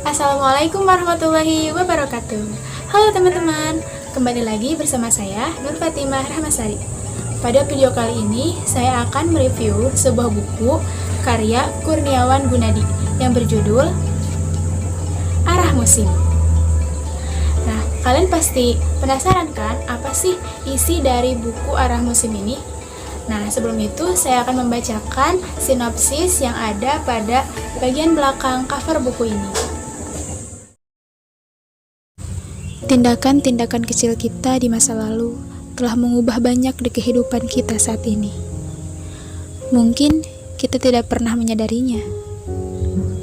Assalamualaikum warahmatullahi wabarakatuh. Halo teman-teman, kembali lagi bersama saya Nur Fatimah Rahmasari. Pada video kali ini saya akan mereview sebuah buku karya Kurniawan Gunadi yang berjudul Arah Musim. Nah, kalian pasti penasaran kan apa sih isi dari buku Arah Musim ini? Nah, sebelum itu saya akan membacakan sinopsis yang ada pada bagian belakang cover buku ini. Tindakan-tindakan kecil kita di masa lalu telah mengubah banyak di kehidupan kita saat ini. Mungkin kita tidak pernah menyadarinya.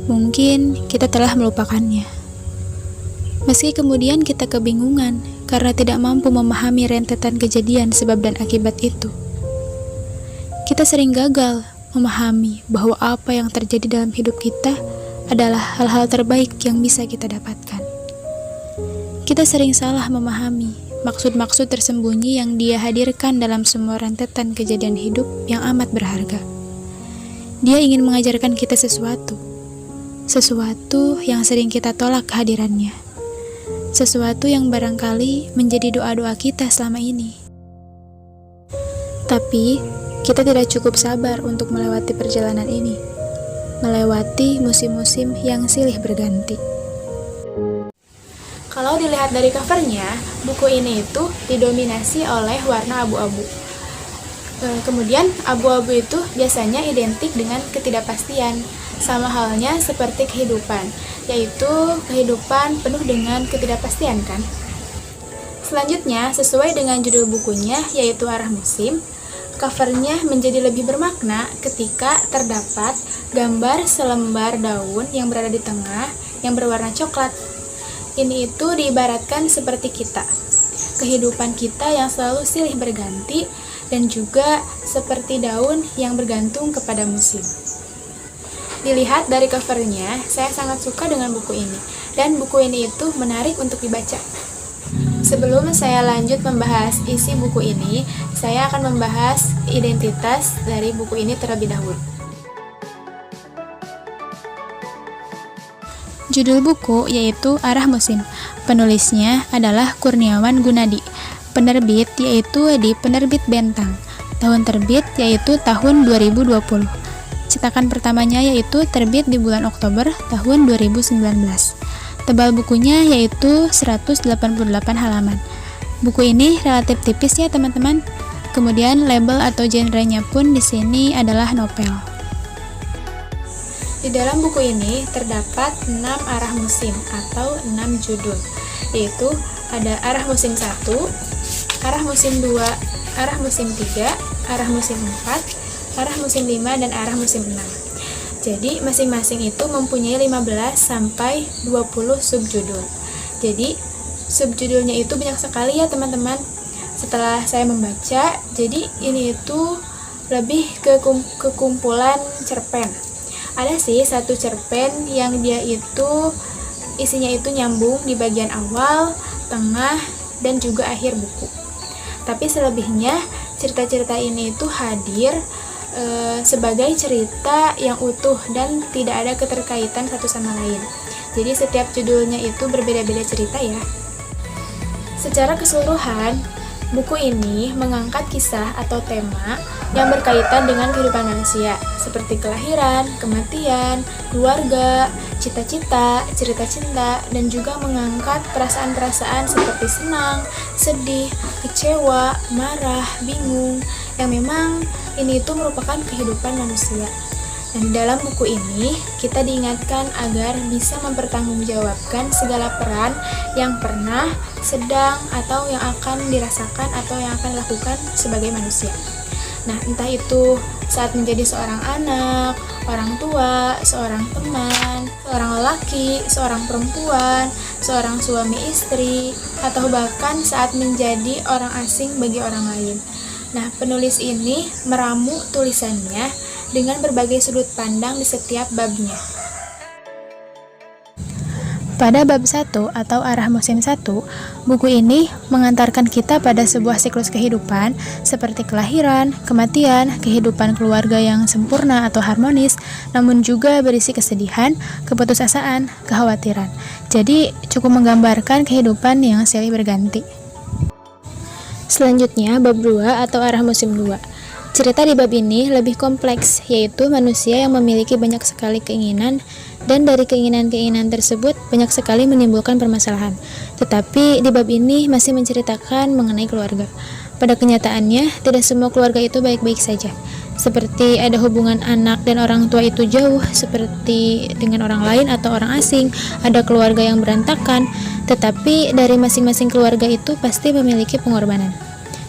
Mungkin kita telah melupakannya. Meski kemudian kita kebingungan karena tidak mampu memahami rentetan kejadian sebab dan akibat itu. Kita sering gagal memahami bahwa apa yang terjadi dalam hidup kita adalah hal-hal terbaik yang bisa kita dapatkan. Kita sering salah memahami maksud-maksud tersembunyi yang Dia hadirkan dalam semua rentetan kejadian hidup yang amat berharga. Dia ingin mengajarkan kita sesuatu yang sering kita tolak kehadirannya, sesuatu yang barangkali menjadi doa-doa kita selama ini. Tapi, kita tidak cukup sabar untuk melewati perjalanan ini, melewati musim-musim yang silih berganti. Kalau dilihat dari covernya, buku ini itu didominasi oleh warna abu-abu. Kemudian abu-abu itu biasanya identik dengan ketidakpastian, sama halnya seperti kehidupan, yaitu kehidupan penuh dengan ketidakpastian kan? Selanjutnya, sesuai dengan judul bukunya, yaitu Arah Musim, covernya menjadi lebih bermakna ketika terdapat gambar selembar daun yang berada di tengah yang berwarna coklat. Ini itu diibaratkan seperti kita, kehidupan kita yang selalu silih berganti dan juga seperti daun yang bergantung kepada musim. Dilihat dari covernya, saya sangat suka dengan buku ini, dan buku ini itu menarik untuk dibaca. Sebelum saya lanjut membahas isi buku ini, saya akan membahas identitas dari buku ini terlebih dahulu. Judul buku yaitu Arah Musim. Penulisnya adalah Kurniawan Gunadi. Penerbit yaitu di Penerbit Bentang. Tahun terbit yaitu tahun 2020. Cetakan pertamanya yaitu terbit di bulan Oktober tahun 2019. Tebal bukunya yaitu 188 halaman. Buku ini relatif tipis ya teman-teman. Kemudian label atau genrenya pun di sini adalah novel. Di dalam buku ini terdapat 6 arah musim atau 6 judul, yaitu ada arah musim 1, arah musim 2, arah musim 3, arah musim 4, arah musim 5, dan arah musim 6. Jadi masing-masing itu mempunyai 15 sampai 20 subjudul. Jadi subjudulnya itu banyak sekali ya teman-teman. Setelah saya membaca, jadi ini itu lebih ke kumpulan cerpen. Ada sih satu cerpen yang dia itu isinya itu nyambung di bagian awal, tengah, dan juga akhir buku. Tapi selebihnya cerita-cerita ini itu hadir sebagai cerita yang utuh dan tidak ada keterkaitan satu sama lain. Jadi setiap judulnya itu berbeda-beda cerita ya. Secara keseluruhan, buku ini mengangkat kisah atau tema yang berkaitan dengan kehidupan manusia, seperti kelahiran, kematian, keluarga, cita-cita, cerita cinta, dan juga mengangkat perasaan-perasaan seperti senang, sedih, kecewa, marah, bingung, yang memang ini itu merupakan kehidupan manusia. Dan di dalam buku ini, kita diingatkan agar bisa mempertanggungjawabkan segala peran yang pernah, sedang, atau yang akan dirasakan atau yang akan dilakukan sebagai manusia. Nah, entah itu saat menjadi seorang anak, orang tua, seorang teman, seorang lelaki, seorang perempuan, seorang suami istri, atau bahkan saat menjadi orang asing bagi orang lain. Nah, penulis ini meramu tulisannya dengan berbagai sudut pandang di setiap babnya. Pada bab 1 atau arah musim 1, buku ini mengantarkan kita pada sebuah siklus kehidupan seperti kelahiran, kematian, kehidupan keluarga yang sempurna atau harmonis, namun juga berisi kesedihan, keputusasaan, kekhawatiran. Jadi cukup menggambarkan kehidupan yang silih berganti. Selanjutnya bab 2 atau arah musim 2. Cerita di bab ini lebih kompleks, yaitu manusia yang memiliki banyak sekali keinginan, dan dari keinginan-keinginan tersebut banyak sekali menimbulkan permasalahan. Tetapi di bab ini masih menceritakan mengenai keluarga. Pada kenyataannya, tidak semua keluarga itu baik-baik saja. Seperti ada hubungan anak dan orang tua itu jauh, seperti dengan orang lain atau orang asing, ada keluarga yang berantakan, tetapi dari masing-masing keluarga itu pasti memiliki pengorbanan.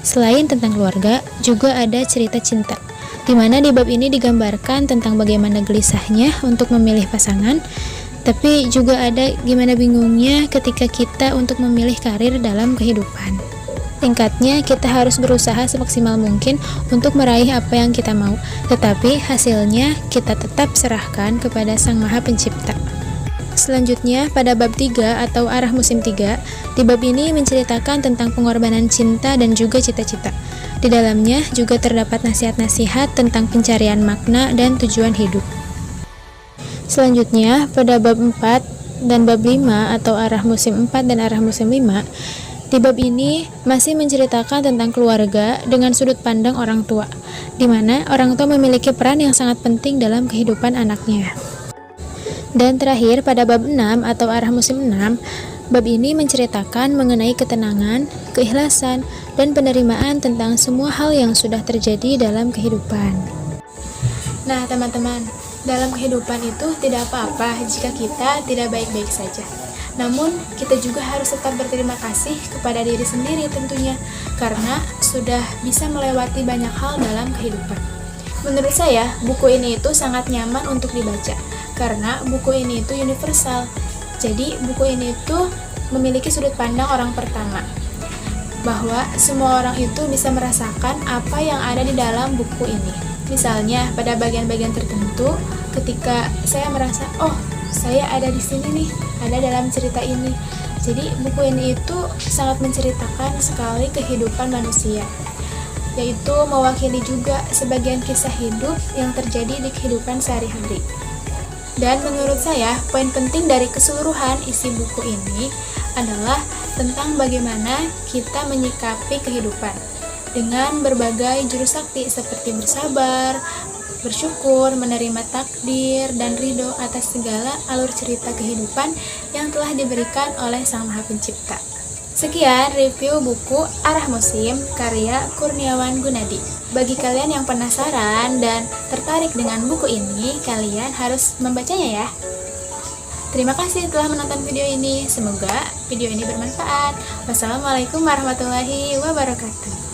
Selain tentang keluarga, juga ada cerita cinta, di mana di bab ini digambarkan tentang bagaimana gelisahnya untuk memilih pasangan, tapi juga ada gimana bingungnya ketika kita untuk memilih karir dalam kehidupan. Tingkatnya, kita harus berusaha semaksimal mungkin untuk meraih apa yang kita mau, tetapi hasilnya kita tetap serahkan kepada Sang Maha Pencipta. Selanjutnya, pada bab 3 atau arah musim 3, di bab ini menceritakan tentang pengorbanan cinta dan juga cita-cita. Di dalamnya juga terdapat nasihat-nasihat tentang pencarian makna dan tujuan hidup. Selanjutnya, pada bab 4 dan bab 5 atau arah musim 4 dan arah musim 5, di bab ini masih menceritakan tentang keluarga dengan sudut pandang orang tua, di mana orang tua memiliki peran yang sangat penting dalam kehidupan anaknya. Dan terakhir, pada bab 6 atau arah musim 6, bab ini menceritakan mengenai ketenangan, keikhlasan, dan penerimaan tentang semua hal yang sudah terjadi dalam kehidupan. Nah, teman-teman, dalam kehidupan itu tidak apa-apa jika kita tidak baik-baik saja. Namun, kita juga harus tetap berterima kasih kepada diri sendiri tentunya, karena sudah bisa melewati banyak hal dalam kehidupan. Menurut saya, buku ini itu sangat nyaman untuk dibaca, karena buku ini itu universal. Jadi, buku ini itu memiliki sudut pandang orang pertama, bahwa semua orang itu bisa merasakan apa yang ada di dalam buku ini. Misalnya, pada bagian-bagian tertentu, ketika saya merasa, oh, saya ada di sini nih, ada dalam cerita ini. Jadi, buku ini itu sangat menceritakan sekali kehidupan manusia, yaitu mewakili juga sebagian kisah hidup yang terjadi di kehidupan sehari-hari. Dan menurut saya, poin penting dari keseluruhan isi buku ini adalah tentang bagaimana kita menyikapi kehidupan dengan berbagai jurus sakti seperti bersabar, bersyukur, menerima takdir, dan ridho atas segala alur cerita kehidupan yang telah diberikan oleh Sang Maha Pencipta. Sekian review buku Arah Musim karya Kurniawan Gunadi. Bagi kalian yang penasaran dan tertarik dengan buku ini, kalian harus membacanya ya. Terima kasih telah menonton video ini. Semoga video ini bermanfaat. Wassalamualaikum warahmatullahi wabarakatuh.